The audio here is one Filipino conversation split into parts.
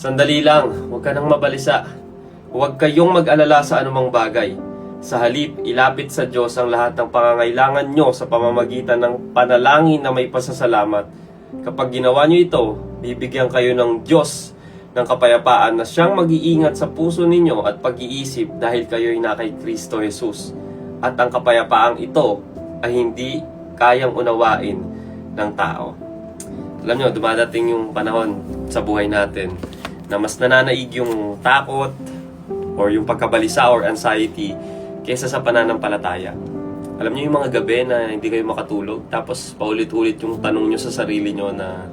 Sandali lang, huwag ka nang mabalisa. Huwag kayong mag-alala sa anumang bagay. Sa halip, ilapit sa Diyos ang lahat ng pangangailangan nyo sa pamamagitan ng panalangin na may pasasalamat. Kapag ginawa nyo ito, bibigyan kayo ng Diyos ng kapayapaan na siyang mag-iingat sa puso ninyo at pag-iisip dahil kayo'y na kay Kristo Jesus. At ang kapayapaang ito ay hindi kayang unawain ng tao. Alam nyo, dumadating yung panahon sa buhay natin na mas nananaig yung takot or yung pagkabalisa or anxiety kaysa sa pananampalataya. Alam niyo yung mga gabi na hindi kayo makatulog, tapos paulit-ulit yung tanong nyo sa sarili nyo na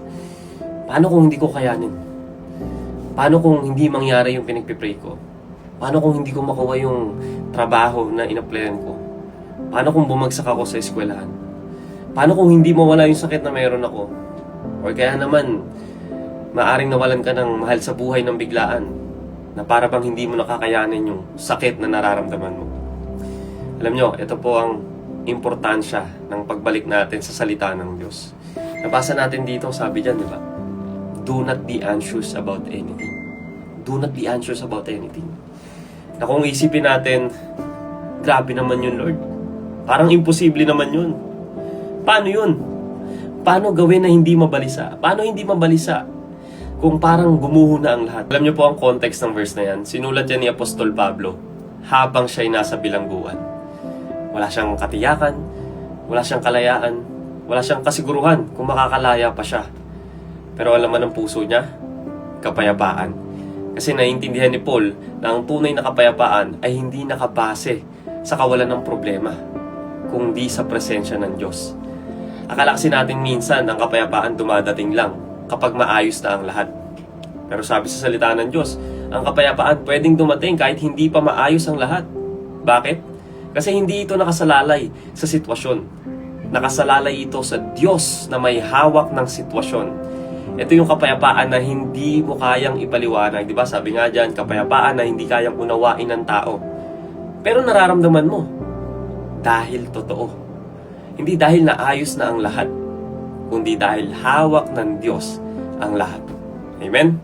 paano kung hindi ko kayanin? Paano kung hindi mangyari yung pinagpipray ko? Paano kung hindi ko makuha yung trabaho na inaplayan ko? Paano kung bumagsak ako sa eskwelahan? Paano kung hindi mawala yung sakit na mayroon ako? Or kaya naman, maaring nawalan ka ng mahal sa buhay ng biglaan na para bang hindi mo nakakayanin yung sakit na nararamdaman mo. Alam nyo, ito po ang importansya ng pagbalik natin sa salita ng Diyos. Nabasa natin dito, sabi dyan, di ba? Do not be anxious about anything. Do not be anxious about anything. Na kung isipin natin, grabe naman yun, Lord. Parang imposible naman yun. Paano yun? Paano gawin na hindi mabalisa? Paano hindi mabalisa kung parang gumuho na ang lahat? Alam niyo po ang context ng verse na yan. Sinulat yan ni Apostol Pablo habang siya'y nasa bilangguan. Wala siyang katiyakan, wala siyang kalayaan, wala siyang kasiguruhan kung makakalaya pa siya. Pero alam mo ng puso niya, kapayapaan. Kasi naiintindihan ni Paul na ang tunay na kapayapaan ay hindi nakabase sa kawalan ng problema, kundi sa presensya ng Diyos. Akala kasi natin minsan ang kapayapaan dumadating lang kapag maayos na ang lahat. Pero sabi sa salita ng Diyos, ang kapayapaan pwedeng dumating kahit hindi pa maayos ang lahat. Bakit? Kasi hindi ito nakasalalay sa sitwasyon. Nakasalalay ito sa Diyos na may hawak ng sitwasyon. Ito yung kapayapaan na hindi mo kayang ipaliwanag. Diba? Sabi nga dyan, kapayapaan na hindi kayang unawain ng tao. Pero nararamdaman mo. Dahil totoo. Hindi dahil naayos na ang lahat, kundi dahil hawak ng Diyos ang lahat. Amen?